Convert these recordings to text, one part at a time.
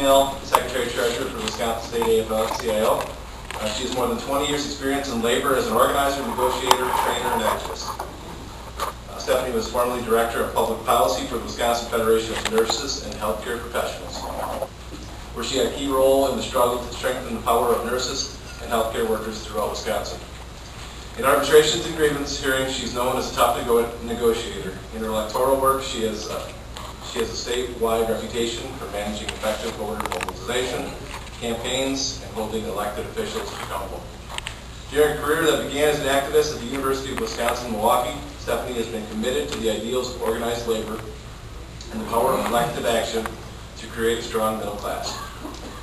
female Secretary-Treasurer for Wisconsin State AFL-CIO. She has more than 20 years' experience in labor as an organizer, negotiator, trainer, and activist. Stephanie was formerly Director of Public Policy for the Wisconsin Federation of Nurses and Healthcare Professionals, where she had a key role in the struggle to strengthen the power of nurses and healthcare workers throughout Wisconsin. In arbitrations and grievance hearings, she's known as a tough negotiator. In her electoral work, she has a statewide reputation for managing effective voter mobilization, campaigns, and holding elected officials accountable. During a career that began as an activist at the University of Wisconsin-Milwaukee, Stephanie has been committed to the ideals of organized labor and the power of elective action to create a strong middle class.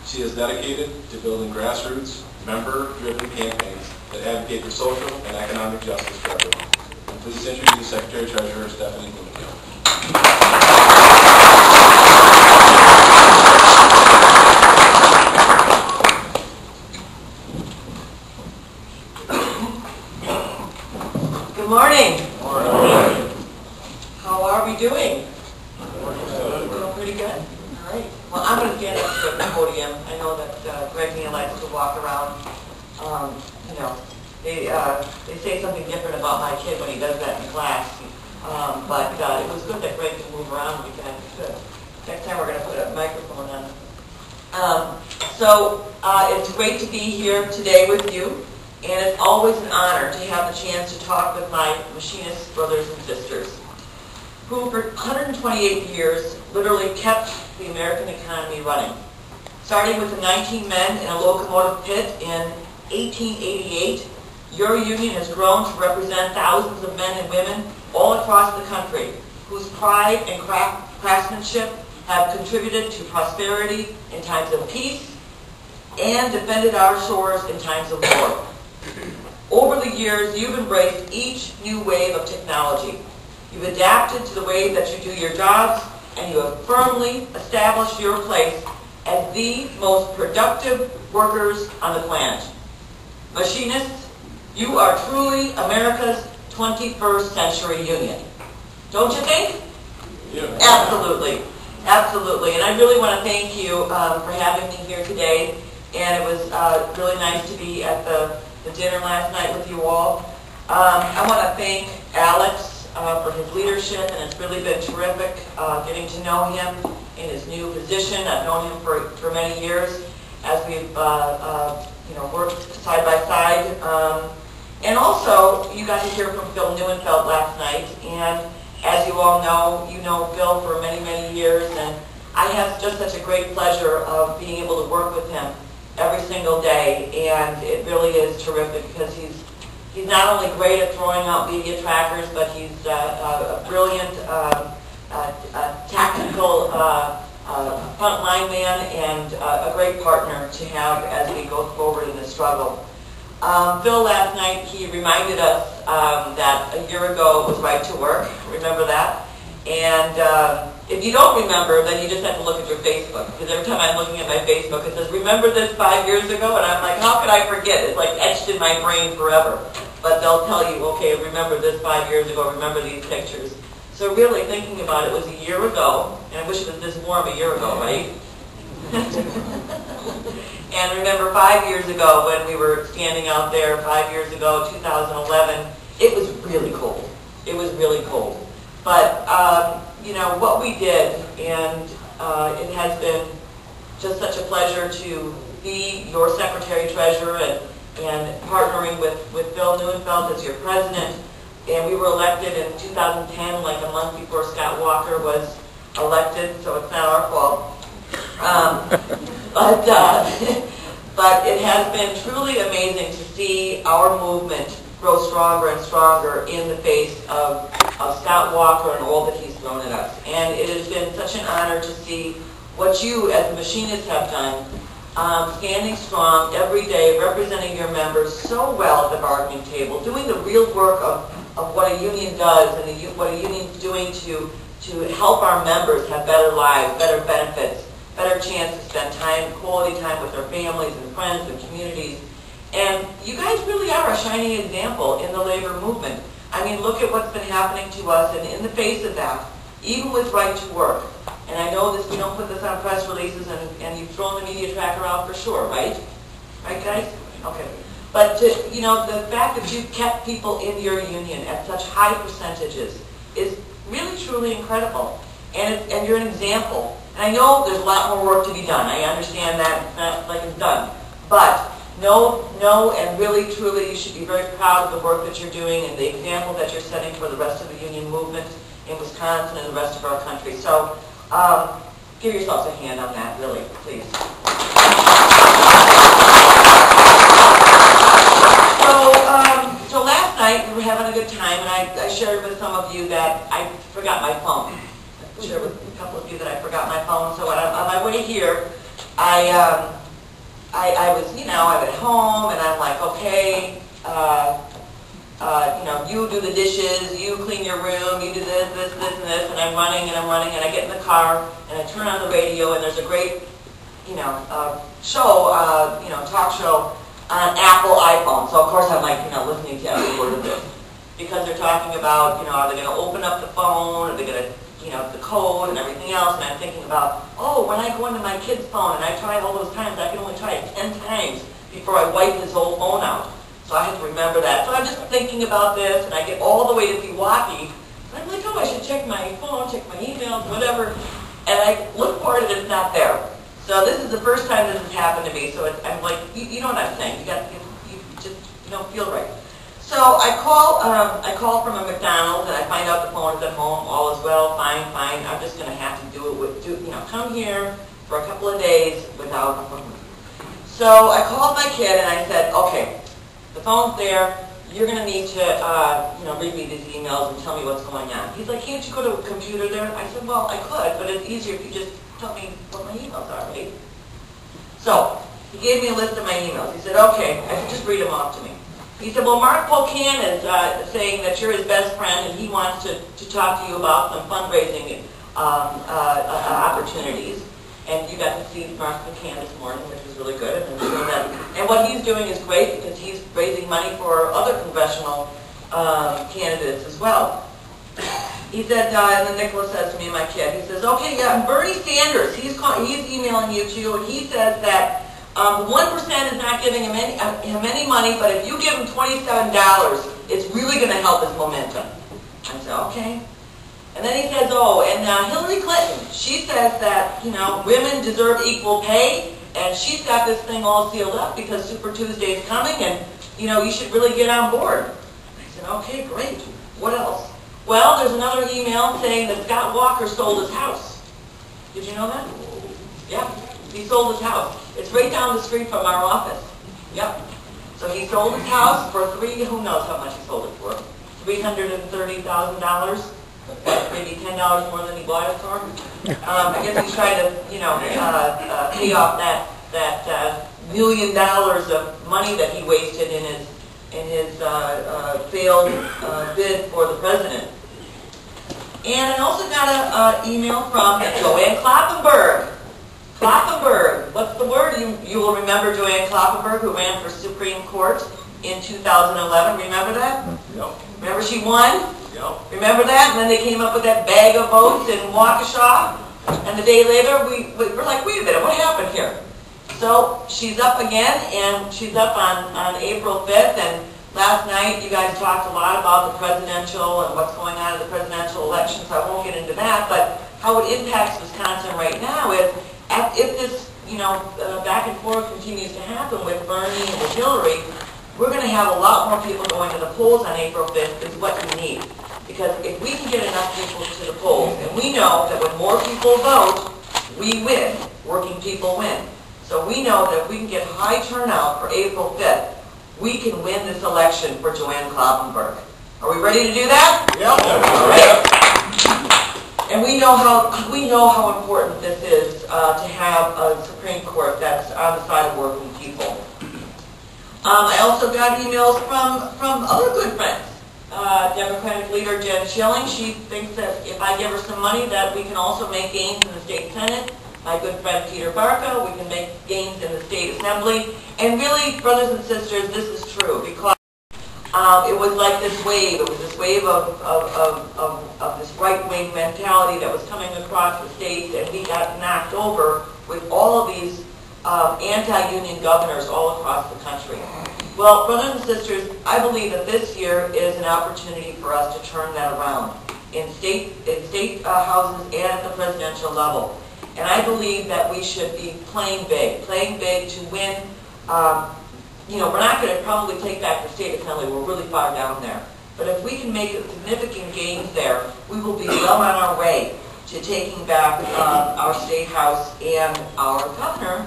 She is dedicated to building grassroots, member-driven campaigns that advocate for social and economic justice for everyone. And please introduce Secretary-Treasurer Stephanie Bloomingdale. Good morning. How are we doing? Doing pretty good. All right. Well, I'm going to stand up to the podium. I know that Greg Neal likes to walk around. You know, they say something different about my kid when he does that in class. But it was good that Greg can move around. We can. Good. Next time we're going to put a microphone on. So it's great to be here today with you. And it's always an honor to have the chance to talk with my machinist brothers and sisters, who for 128 years literally kept the American economy running. Starting with the 19 men in a locomotive pit in 1888, your union has grown to represent thousands of men and women all across the country, whose pride and craftsmanship have contributed to prosperity in times of peace and defended our shores in times of war. Over the years, you've embraced each new wave of technology. You've adapted to the way that you do your jobs, and you have firmly established your place as the most productive workers on the planet. Machinists, you are truly America's 21st century union. Don't you think? Yeah. Absolutely. Absolutely. And I really want to thank you for having me here today. And it was really nice to be at the dinner last night with you all. I want to thank Alex for his leadership, and it's really been terrific getting to know him in his new position. I've known him for many years as we've worked side by side. And also, you got to hear from Phil Neuenfeld last night, and as you all know, you know Phil for many, many years, and I have just such a great pleasure of being able to work with him every single day, and it really is terrific because he's not only great at throwing out media trackers, but he's a brilliant tactical frontline man and a great partner to have as we go forward in the struggle. Phil last night, he reminded us that a year ago it was right to work. Remember that? And if you don't remember, then you just have to look at your Facebook. Because every time I'm looking at my Facebook, it says, remember this 5 years ago? And I'm like, how could I forget? It's like etched in my brain forever. But they'll tell you, okay, remember this 5 years ago, remember these pictures. So really thinking about it was a year ago, and I wish it was this more of a year ago, right? And remember 5 years ago when we were standing out there, 5 years ago, 2011, it was really cold. It was really cold. But, you know, what we did, and it has been just such a pleasure to be your Secretary-Treasurer and partnering with Phil Neuenfeld as your president. And we were elected in 2010, like a month before Scott Walker was elected, so it's not our fault. But it has been truly amazing to see our movement grow stronger and stronger in the face of Scott Walker and all that he's thrown at us. And it has been such an honor to see what you as the Machinists have done, standing strong every day, representing your members so well at the bargaining table, doing the real work of what a union does and what a union is doing to help our members have better lives, better benefits, better chance to spend quality time with their families and friends and communities. And you guys really are a shining example in the labor movement. I mean, look at what's been happening to us, and in the face of that, even with right to work. And I know this, we don't put this on press releases, and you've thrown the media tracker out for sure, right? Right, guys? Okay. But you know, the fact that you've kept people in your union at such high percentages is really, truly incredible. And you're an example. And I know there's a lot more work to be done. I understand that. It's not like it's done. But know, and really, truly, you should be very proud of the work that you're doing and the example that you're setting for the rest of the union movement in Wisconsin and the rest of our country. So give yourselves a hand on that, really, please. So last night we were having a good time, and I shared with some of you that I forgot my phone. I shared with a couple of you that I forgot my phone. So on my way here, I was, you know, I'm at home, and I'm like, okay, you know, you do the dishes, you clean your room, you do this, and this, and I'm running, and I get in the car, and I turn on the radio, and there's a great, you know, show, you know, talk show on Apple iPhone. So of course I'm like, you know, listening to every word of this, because they're talking about, you know, are they going to open up the phone, are they going to, you know, the code and everything else, and I'm thinking about, oh, when I go into my kid's phone, and I try all those times, I can only try it 10 times before I wipe his whole phone out. So I have to remember that. So I'm just thinking about this, and I get all the way to Pewaukee, and I'm like, oh, I should check my phone, check my emails, whatever, and I look for it, and it's not there. So this is the first time this has happened to me, so I'm like, you know what I'm saying, you just, you don't feel right. So I call from a McDonald's, and I find out the phone is at home, all is well, fine, I'm just going to have to do it with, you know, come here for a couple of days without a phone. So I called my kid, and I said, okay, the phone's there, you're going to need to, you know, read me these emails and tell me what's going on. He's like, can't you go to a computer there? I said, well, I could, but it's easier if you just tell me what my emails are, right? So he gave me a list of my emails. He said, okay, I said, just read them off to me. He said, well, Mark Polkan is saying that you're his best friend, and he wants to talk to you about some fundraising opportunities. And you got to see Mark Polkan this morning, which was really good. And what he's doing is great, because he's raising money for other congressional candidates as well. He said, and then Nicholas says to me, my kid, he says, okay, yeah, and Bernie Sanders, he's emailing you too, and he says that 1% is not giving him any money, but if you give him $27, it's really going to help his momentum. I said, okay. And then he says, oh, and Hillary Clinton, she says that, you know, women deserve equal pay, and she's got this thing all sealed up because Super Tuesday is coming, and, you know, you should really get on board. I said, okay, great. What else? Well, there's another email saying that Scott Walker sold his house. Did you know that? Yeah, he sold his house. It's right down the street from our office. Yep. So he sold his house for who knows how much he sold it for? $330,000. Maybe $10 more than he bought it for. I guess he's trying to, you know, pay off that $1 million of money that he wasted in his failed bid for the president. And I also got an email from Joanne Kloppenberg. Kloppenberg, what's the word? You will remember Joanne Kloppenberg, who ran for Supreme Court in 2011. Remember that? Yep. Remember she won? Yep. Remember that? And then they came up with that bag of votes in Waukesha. And the day later, we're like, wait a minute, what happened here? So she's up again, and she's up on April 5th. And last night, you guys talked a lot about the presidential and what's going on in the presidential election, so I won't get into that. But how it impacts Wisconsin right now is, if this, you know, back and forth continues to happen with Bernie and with Hillary, we're going to have a lot more people going to the polls on April 5th is what we need. Because if we can get enough people to the polls, and we know that when more people vote, we win. Working people win. So we know that if we can get high turnout for April 5th, we can win this election for Joanne Kloppenberg. Are we ready to do that? Yep. All right. And we know how important this is to have a Supreme Court that's on the side of working people. I also got emails from other good friends. Democratic leader Jen Schilling, she thinks that if I give her some money that we can also make gains in the state Senate. My good friend Peter Barca, we can make gains in the state assembly. And really, brothers and sisters, this is true because it was like this wave. It was this wave of this right-wing runaway mentality that was coming across the state, and we got knocked over with all of these anti-union governors all across the country. Well, brothers and sisters, I believe that this year is an opportunity for us to turn that around in state houses and at the presidential level. And I believe that we should be playing big to win. You know, we're not going to probably take back the state assembly. We're really far down there. But if we can make significant gains there, we will be well on our way to taking back our state house and our governor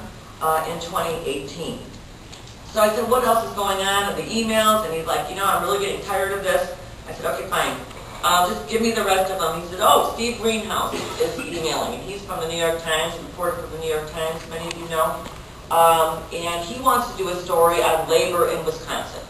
in 2018. So I said, what else is going on? And the emails, and he's like, you know, I'm really getting tired of this. I said, okay, fine. Just give me the rest of them. He said, oh, Steve Greenhouse is emailing, and he's from the New York Times, a reporter from the New York Times, many of you know. And he wants to do a story on labor in Wisconsin.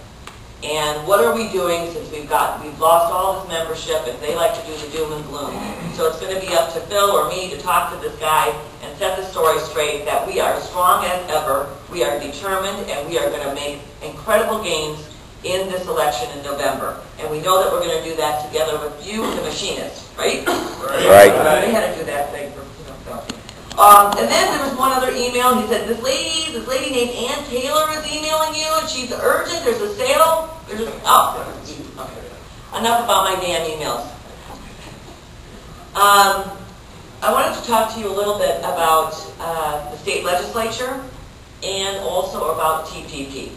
And what are we doing since we've lost all this membership, and they like to do the doom and gloom. So it's going to be up to Phil or me to talk to this guy and set the story straight that we are strong as ever, we are determined, and we are going to make incredible gains in this election in November. And we know that we're going to do that together with you, the Machinists, right? Right. They had to do that thing for, you know, and then there was one other email. He said, this lady named Ann Taylor is emailing you, and she's urgent. There's a sale. Okay. Enough about my damn emails. I wanted to talk to you a little bit about the state legislature and also about TPP.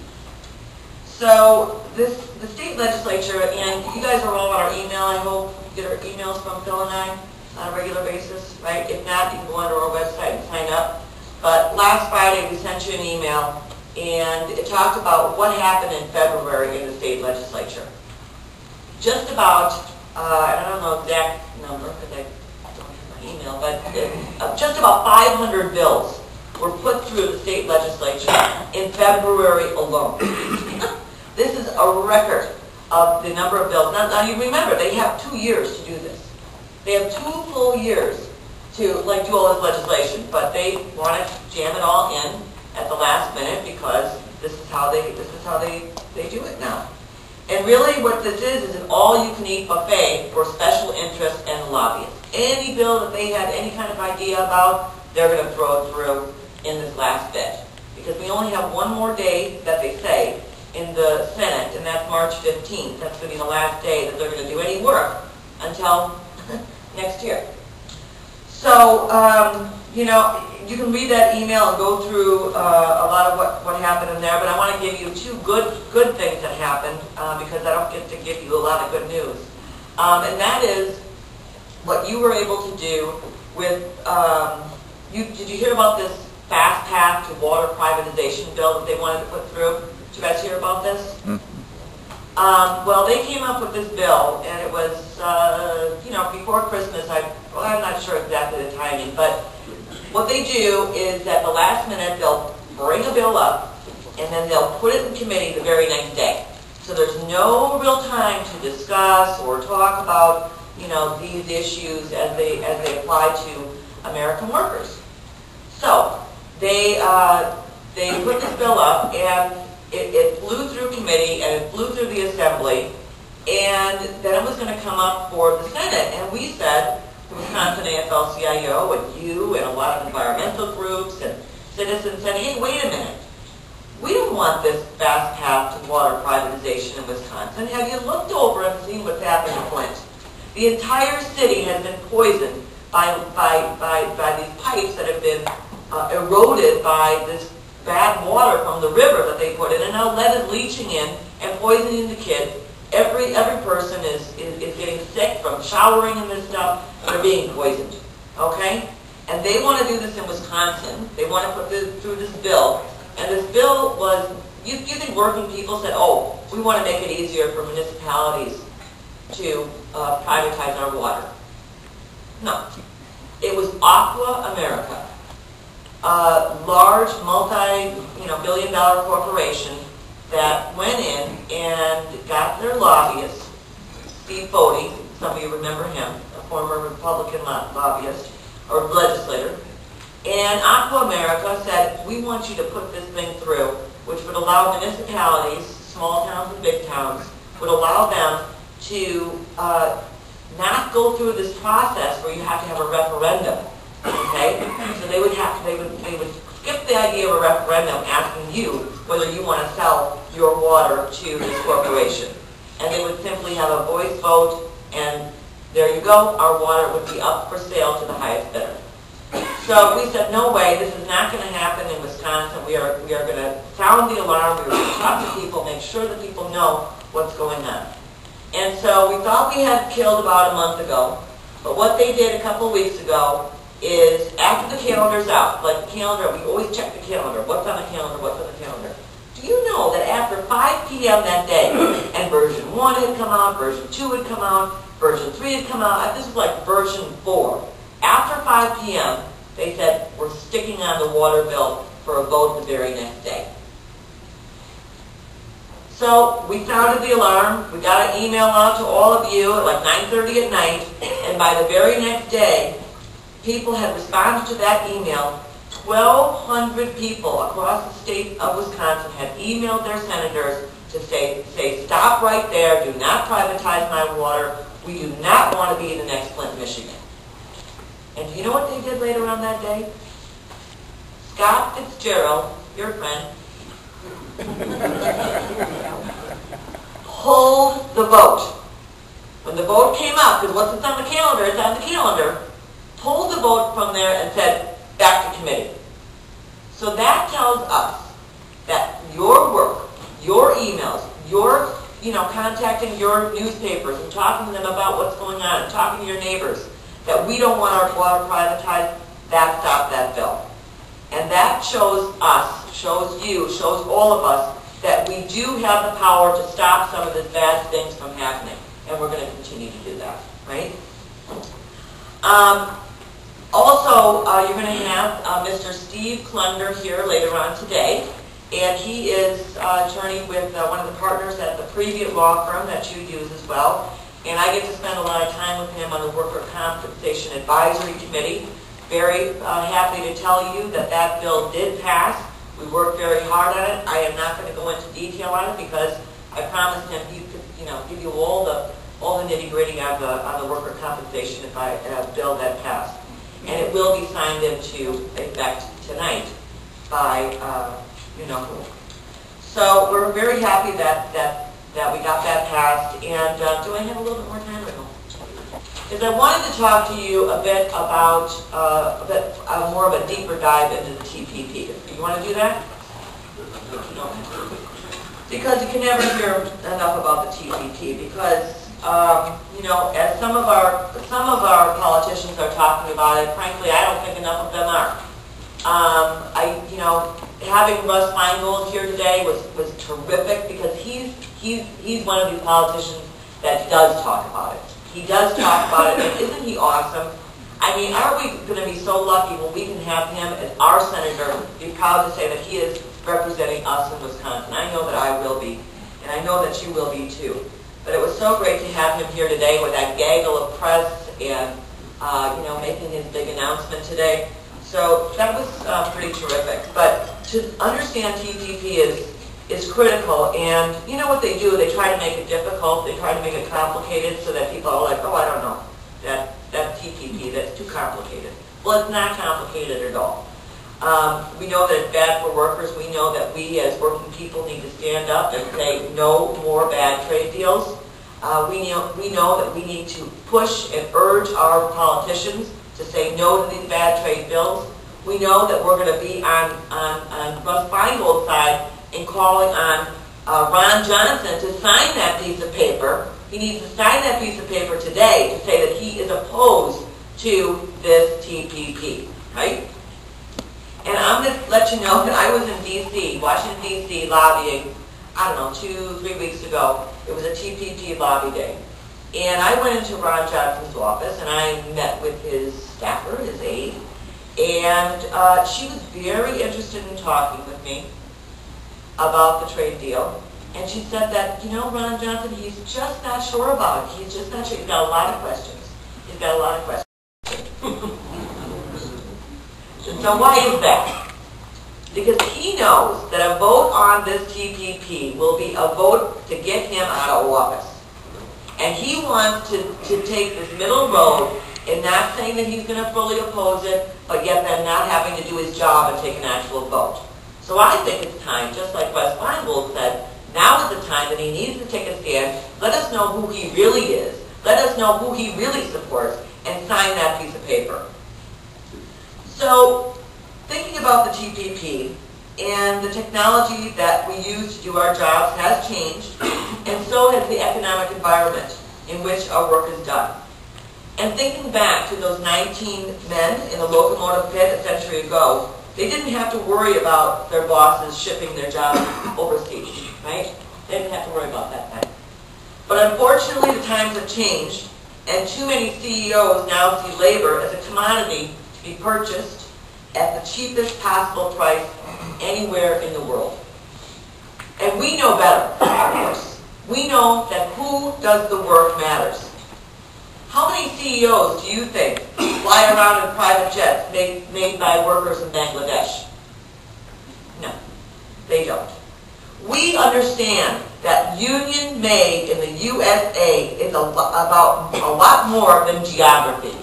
So the state legislature, and you guys are all on our email, I hope. You get our emails from Phil and I on a regular basis, right? If not, you can go onto our website and sign up. But last Friday we sent you an email, and it talked about what happened in February in the state legislature. Just about, I don't know the exact number because I don't have my email, but just about 500 bills were put through the state legislature in February alone. This is a record of the number of bills. Now you remember, they have 2 years to do this. They have 2 full years to do all this legislation, but they want to jam it all in at the last minute because this is how they do it now. And really what this is an all-you-can-eat buffet for special interests and lobbyists. Any bill that they have any kind of idea about, they're going to throw it through in this last bit. Because we only have one more day that they say in the Senate, and that's March 15th. That's going to be the last day that they're going to do any work until next year. So, you know, you can read that email and go through a lot of what happened in there, but I want to give you 2 good things that happened because I don't get to give you a lot of good news. And that is what you were able to do with, did you hear about this fast path to water privatization bill that they wanted to put through? Did you guys hear about this? Well, they came up with this bill, and it was, you know, before Christmas. I'm not sure exactly the timing, but what they do is at the last minute, they'll bring a bill up, and then they'll put it in committee the very next day. So there's no real time to discuss or talk about, you know, these issues as they apply to American workers. So they put this bill up, and it flew through committee, and it flew through the assembly, and then it was going to come up for the Senate. And we said, the Wisconsin AFL-CIO and you and a lot of environmental groups and citizens said, hey, wait a minute. We don't want this fast path to water privatization in Wisconsin. Have you looked over and seen what's happened in Flint? The entire city has been poisoned by these pipes that have been eroded by this bad water from the river that they put in, and now lead is leaching in and poisoning the kids. Every person is getting sick from showering in this stuff. They're being poisoned, okay? And they want to do this in Wisconsin. They want to put this through this bill. And this bill was, you think working people said, oh, we want to make it easier for municipalities to privatize our water. No. It was Aqua America, a large multi-billion-dollar corporation that went in and got their lobbyists, Steve Fody, some of you remember him, a former Republican lobbyist or legislator, and Aqua America said, we want you to put this thing through, which would allow municipalities, small towns and big towns, would allow them to not go through this process where you have to have a referendum. Okay? So they would skip the idea of a referendum asking you whether you want to sell your water to this corporation. And they would simply have a voice vote, and there you go, our water would be up for sale to the highest bidder. So we said, no way, this is not going to happen in Wisconsin. We are going to sound the alarm, we are going to talk to people, make sure that people know what's going on. And so we thought we had killed about a month ago, but what they did a couple weeks ago is, after the calendar's out, like the calendar, we always check the calendar, what's on the calendar, what's on the calendar. Do you know that after 5 p.m. that day, and version 1 had come out, version 2 had come out, version 3 had come out, this is like version 4. After 5 p.m., they said, we're sticking on the water bill for a vote the very next day. So we sounded the alarm, we got an email out to all of you at like 9:30 at night, and by the very next day, people had responded to that email. 1,200 people across the state of Wisconsin had emailed their senators to say, stop right there, do not privatize my water, we do not want to be the next Flint, Michigan. And do you know what they did later on that day? Scott Fitzgerald, your friend, pulled the vote. When the vote came out, because once it's on the calendar, it's on the calendar, pulled the vote from there and said, back to committee. So that tells us that your work, your emails, your, contacting your newspapers and talking to them about what's going on and talking to your neighbors, that we don't want our water privatized, that stopped that bill. And that shows us, shows you, shows all of us that we do have the power to stop some of the bad things from happening. And we're going to continue to do that, right? Also, you're going to have Mr. Steve Klunder here later on today. And he is an attorney with one of the partners at the previous law firm that you use as well. And I get to spend a lot of time with him on the Worker Compensation Advisory Committee. Very happy to tell you that that bill did pass. We worked very hard on it. I am not going to go into detail on it because I promised him he could, give you all the nitty-gritty on the worker compensation bill that passed. And it will be signed into effect tonight by who. So we're very happy that we got that passed. And do I have a little bit more time or no? Is I wanted to talk to you a bit about more of a deeper dive into the TPP. You want to do that? No. Because you can never hear enough about the TPP. Because as some of our politicians are talking about it, frankly, I don't think enough of them are. Having Russ Feingold here today was terrific because he's one of these politicians that does talk about it. He does talk about it, and isn't he awesome? I mean, aren't we going to be so lucky when we can have him as our senator, be proud to say that he is representing us in Wisconsin? I know that I will be, and I know that you will be too. But it was so great to have him here today with that gaggle of press and, making his big announcement today. So that was pretty terrific. But to understand TPP is critical, and you know what they do? They try to make it difficult, they try to make it complicated so that people are like, oh, I don't know, that TPP, that's too complicated. Well, it's not complicated at all. We know that it's bad for workers. We know that we as working people need to stand up and say no more bad trade deals. We know that we need to push and urge our politicians to say no to these bad trade bills. We know that we're going to be on Russ Feingold's side in calling on Ron Johnson to sign that piece of paper. He needs to sign that piece of paper today to say that he is opposed to this TPP, right? And I'm going to let you know that I was in D.C., Washington, D.C., lobbying, 2-3 weeks ago. It was a TPP lobby day. And I went into Ron Johnson's office, and I met with his staffer, his aide, and she was very interested in talking with me about the trade deal. And she said that, Ron Johnson, he's just not sure about it. He's just not sure. He's got a lot of questions. He's got a lot of questions. So why is that? Because he knows that a vote on this TPP will be a vote to get him out of office. And he wants to take this middle road and not saying that he's going to fully oppose it, but yet then not having to do his job and take an actual vote. So I think it's time, just like Wes Feingold said, now is the time that he needs to take a stand. Let us know who he really is. Let us know who he really supports and sign that piece of paper. So, thinking about the TPP and the technology that we use to do our jobs has changed, and so has the economic environment in which our work is done. And thinking back to those 19 men in the locomotive pit a century ago, they didn't have to worry about their bosses shipping their jobs overseas, right? They didn't have to worry about that then. But unfortunately, the times have changed, and too many CEOs now see labor as a commodity to be purchased at the cheapest possible price anywhere in the world. And we know better, of course. We know that who does the work matters. How many CEOs do you think fly around in private jets made by workers in Bangladesh? No, they don't. We understand that union made in the USA is about a lot more than geography.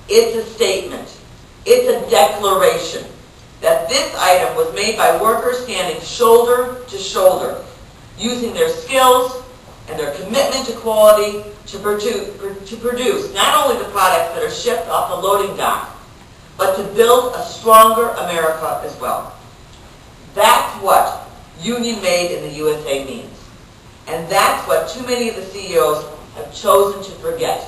It's a statement. It's a declaration that this item was made by workers standing shoulder to shoulder, using their skills and their commitment to quality to produce not only the products that are shipped off the loading dock, but to build a stronger America as well. That's what union made in the USA means. And that's what too many of the CEOs have chosen to forget.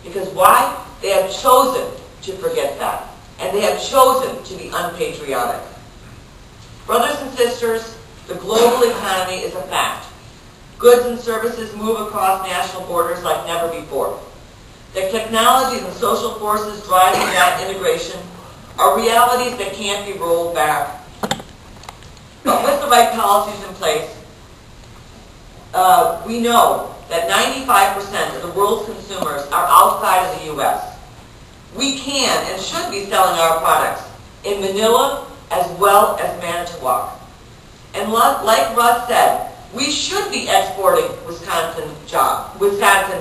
Because why? They have chosen to forget that. And they have chosen to be unpatriotic. Brothers and sisters, the global economy is a fact. Goods and services move across national borders like never before. The technologies and social forces driving that integration are realities that can't be rolled back. But with the right policies in place, we know that 95% of the world's consumers are outside of the U.S. We can and should be selling our products in Manila as well as Manitowoc. And like Russ said, we should be exporting Wisconsin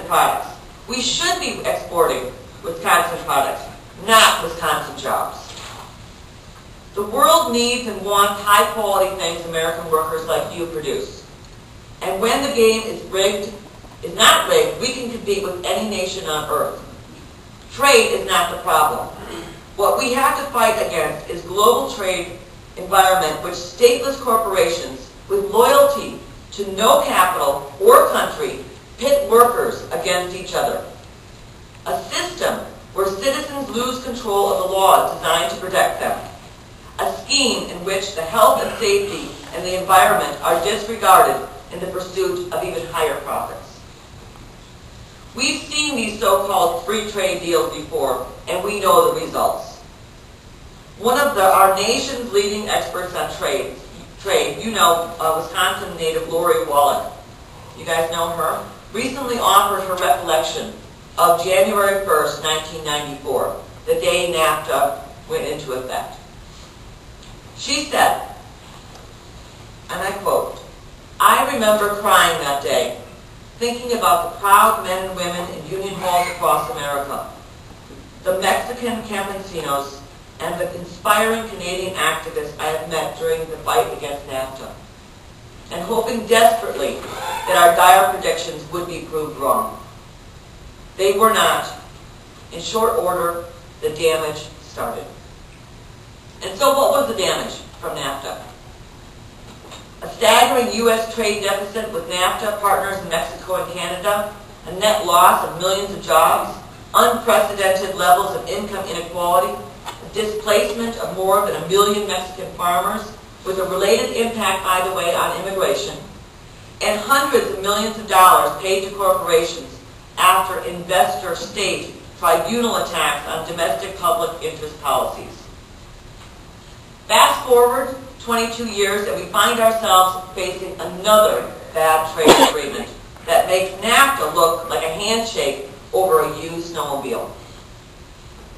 products. We should be exporting Wisconsin products, not Wisconsin jobs. The world needs and wants high-quality things American workers like you produce. And when the game is not rigged, we can compete with any nation on earth. Trade is not the problem. What we have to fight against is global trade environment which stateless corporations with loyalty to no capital or country pit workers against each other. A system where citizens lose control of the laws designed to protect them. A scheme in which the health and safety and the environment are disregarded in the pursuit of even higher profits. We've seen these so-called free trade deals before, and we know the results. One of our nation's leading experts on trade, you know, Wisconsin native Lori Wallach, you guys know her, recently offered her recollection of January 1st, 1994, the day NAFTA went into effect. She said, and I quote, "I remember crying that day, thinking about the proud men and women in union halls across America, the Mexican campesinos, and the inspiring Canadian activists I have met during the fight against NAFTA, and hoping desperately that our dire predictions would be proved wrong. They were not. In short order, the damage started." And so what was the damage from NAFTA? A staggering U.S. trade deficit with NAFTA partners in Mexico and Canada, a net loss of millions of jobs, unprecedented levels of income inequality, a displacement of more than 1 million Mexican farmers, with a related impact, by the way, on immigration, and hundreds of millions of dollars paid to corporations after investor state tribunal attacks on domestic public interest policies. Fast forward 22 years and we find ourselves facing another bad trade agreement that makes NAFTA look like a handshake over a used snowmobile.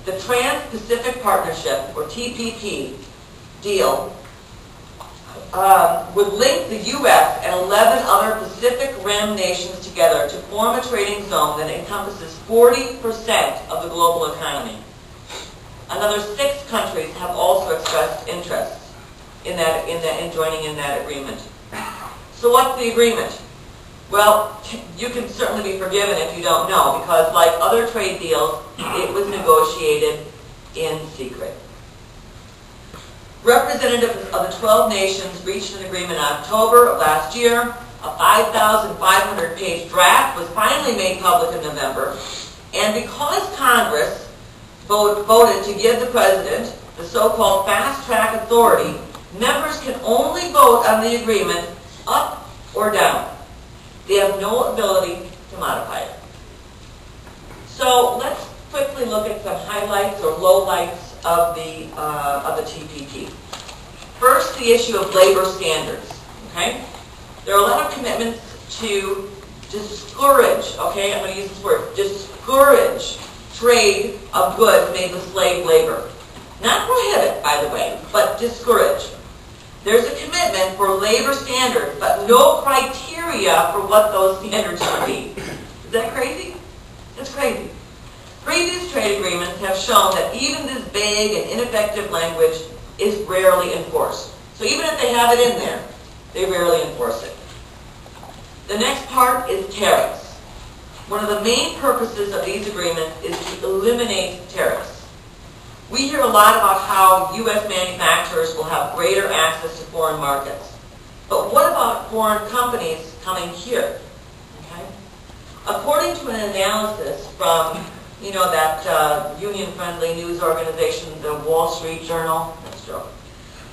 The Trans-Pacific Partnership, or TPP, deal would link the U.S. and 11 other Pacific Rim nations together to form a trading zone that encompasses 40% of the global economy. Another 6 countries have also expressed interest in joining in that agreement. So what's the agreement? Well, you can certainly be forgiven if you don't know, because like other trade deals, it was negotiated in secret. Representatives of the 12 nations reached an agreement in October of last year. A 5,500-page draft was finally made public in November. And because Congress voted to give the President the so-called fast-track authority, members can only vote on the agreement up or down. They have no ability to modify it. So let's quickly look at some highlights or lowlights of the TPP. First, the issue of labor standards. Okay, there are a lot of commitments to discourage. Okay, I'm going to use this word: discourage trade of goods made with slave labor. Not prohibit, by the way, but discourage. There's a commitment for labor standards, but no criteria for what those standards should be. Is that crazy? That's crazy. Previous trade agreements have shown that even this vague and ineffective language is rarely enforced. So even if they have it in there, they rarely enforce it. The next part is tariffs. One of the main purposes of these agreements is to eliminate tariffs. We hear a lot about how U.S. manufacturers will have greater access to foreign markets. But what about foreign companies coming here? Okay? According to an analysis from that union-friendly news organization, the Wall Street Journal, that's true.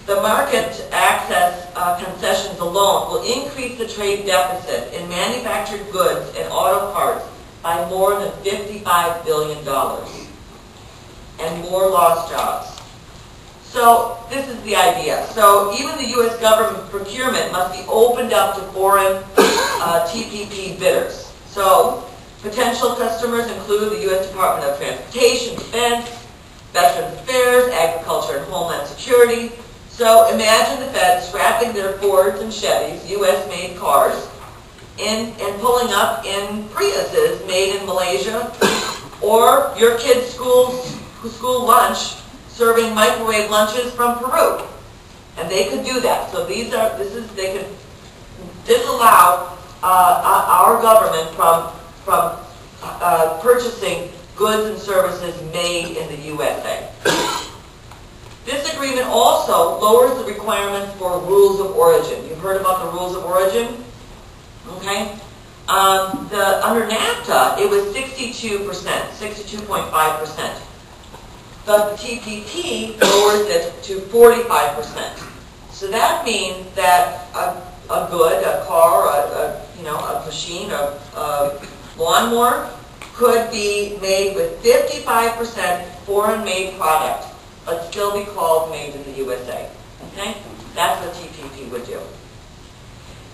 The market access concessions alone will increase the trade deficit in manufactured goods and auto parts by more than $55 billion and more lost jobs. So this is the idea. So even the U.S. government procurement must be opened up to foreign TPP bidders. So potential customers include the U.S. Department of Transportation, Defense, Veterans Affairs, Agriculture and Homeland Security. So imagine the Fed scrapping their Fords and Chevys, U.S.-made cars, and pulling up in Priuses made in Malaysia, or your kid's school lunch serving microwave lunches from Peru. And they could do that. So they could disallow our government from purchasing goods and services made in the USA. This agreement also lowers the requirements for rules of origin. You've heard about the rules of origin? Okay? Under NAFTA, it was 62%, 62.5%. But the TPP lowers it to 45%. So that means that a good, a car, a machine, a lawnmower could be made with 55% foreign-made product, but still be called made in the USA. Okay? That's what TPP would do.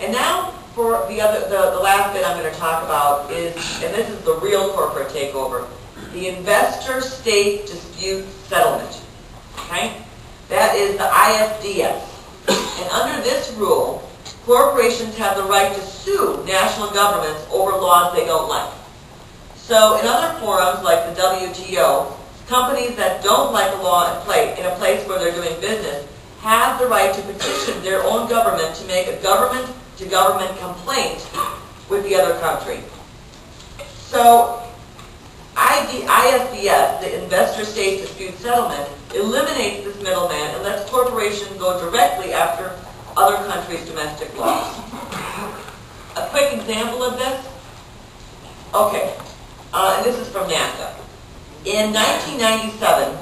And now for the last bit I'm going to talk about is, and this is the real corporate takeover, the investor-state dispute settlement. Okay? That is the ISDS. And under this rule, corporations have the right to sue national governments over laws they don't like. So in other forums like the WTO, companies that don't like a law in a place where they're doing business have the right to petition their own government to make a government-to-government complaint with the other country. So ISDS, the Investor-State Dispute Settlement, eliminates this middleman and lets corporations go directly after other countries' domestic laws. A quick example of this? Okay, and this is from NAFTA. In 1997,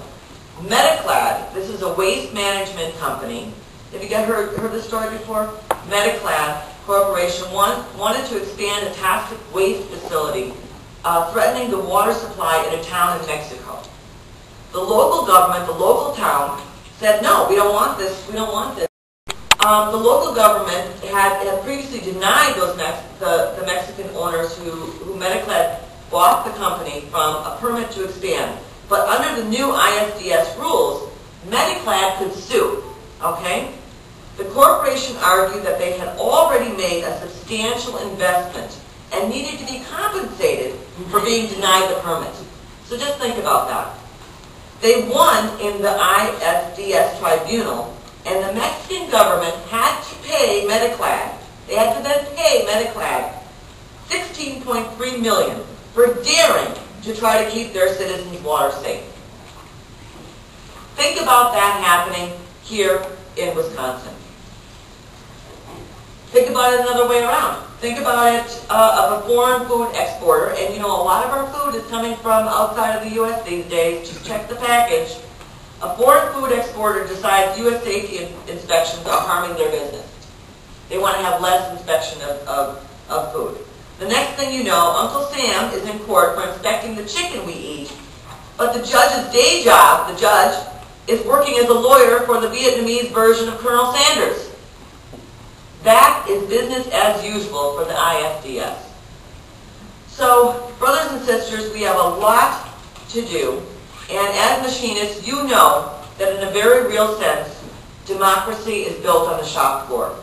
Metaclad, this is a waste management company. Have you guys heard this story before? Metaclad Corporation wanted to expand a toxic waste facility threatening the water supply in a town in Mexico. The local government, the local town, said, no, we don't want this, we don't want this. The local government had previously denied the Mexican owners who Metaclad bought the company from a permit to expand. But under the new ISDS rules, Metaclad could sue, okay? The corporation argued that they had already made a substantial investment and needed to be compensated for being denied the permit. So just think about that. They won in the ISDS tribunal, and the Mexican government had to pay Mediclad. They had to then pay Mediclad $16.3 million for daring to try to keep their citizens' water safe. Think about that happening here in Wisconsin. Think about it another way around. Think about it of a foreign food exporter, and you know a lot of our food is coming from outside of the U.S. these days. Just check the package. A foreign food exporter decides U.S. safety inspections are harming their business. They want to have less inspection of food. The next thing you know, Uncle Sam is in court for inspecting the chicken we eat, but the judge's day job, the judge, is working as a lawyer for the Vietnamese version of Colonel Sanders. That is business as usual for the ISDS. So, brothers and sisters, we have a lot to do, and as machinists, you know that in a very real sense, democracy is built on the shop floor.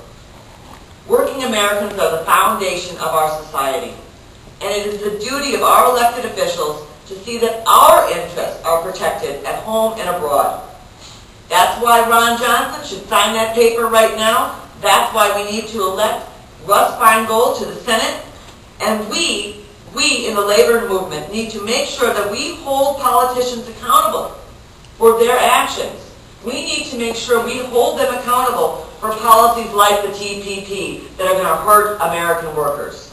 Working Americans are the foundation of our society, and it is the duty of our elected officials to see that our interests are protected at home and abroad. That's why Ron Johnson should sign that paper right now. That's why we need to elect Russ Feingold to the Senate, and we in the labor movement need to make sure that we hold politicians accountable for their actions. We need to make sure we hold them accountable for policies like the TPP that are going to hurt American workers.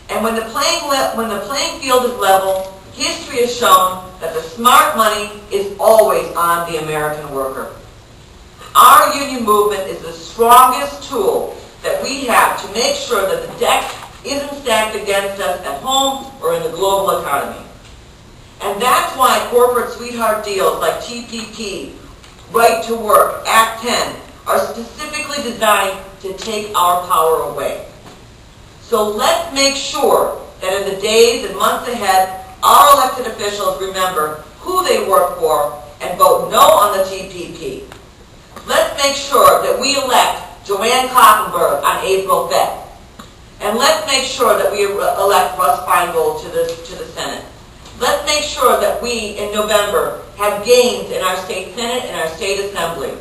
And when the playing field is level, history has shown that the smart money is always on the American worker. Our union movement is the strongest tool that we have to make sure that the deck isn't stacked against us at home or in the global economy. And that's why corporate sweetheart deals like TPP, Right to Work, Act 10, are specifically designed to take our power away. So let's make sure that in the days and months ahead, our elected officials remember who they work for and vote no on the TPP. Let's make sure that we elect Joanne Kloppenberg on April 5th. And let's make sure that we elect Russ Feingold to the Senate. Let's make sure that we, in November, have gains in our state Senate and our state Assembly.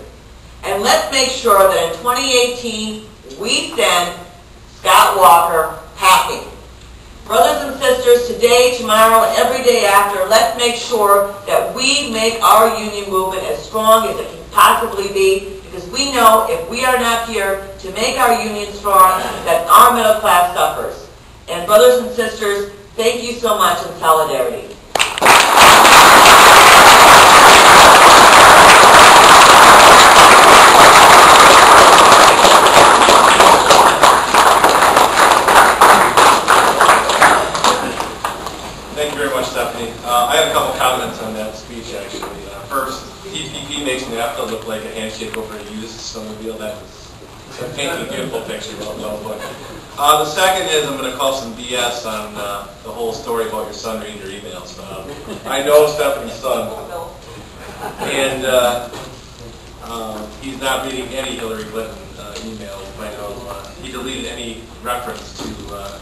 And let's make sure that in 2018, we send Scott Walker packing. Brothers and sisters, today, tomorrow, and every day after, let's make sure that we make our union movement as strong as it can possibly be, because we know if we are not here to make our union strong, that our middle class suffers. And brothers and sisters, thank you so much in solidarity. Thank you very much, Stephanie. I have a couple comments on that speech, actually. First, TPP makes NAFTA look like a handshake over a used snowmobile. That was painting a beautiful picture. The second is I'm going to call some BS on the whole story about your son reading your emails. I know Stephanie's son, and he's not reading any Hillary Clinton emails. I know he deleted any reference to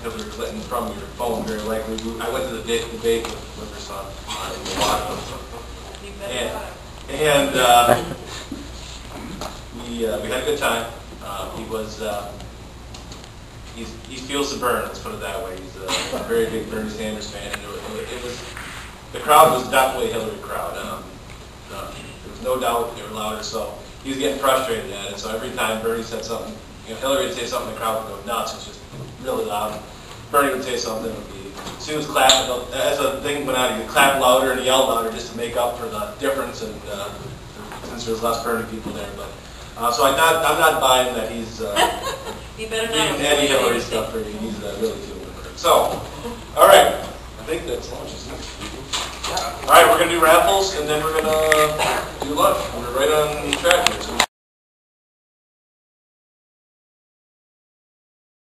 Hillary Clinton from your phone, very likely. I went to the debate with her son in Milwaukee. And we had a good time. He feels the burn, let's put it that way. He's a very big Bernie Sanders fan. And the crowd was definitely a Hillary crowd. There was no doubt they were louder, so he was getting frustrated at it. So every time Bernie said something, Hillary would say something, the crowd would go nuts. It was just really loud. Bernie would say something, as soon as clapping, as the thing went out, he would clap louder and yell louder just to make up for the difference, and since there was less Bernie people there. But so I'm not buying that he's reading any Hillary stuff for you. He's really feeling it. So, all right, I think that's lunch, isn't it? All right, we're gonna do raffles, and then we're gonna do lunch. We're right on track here. So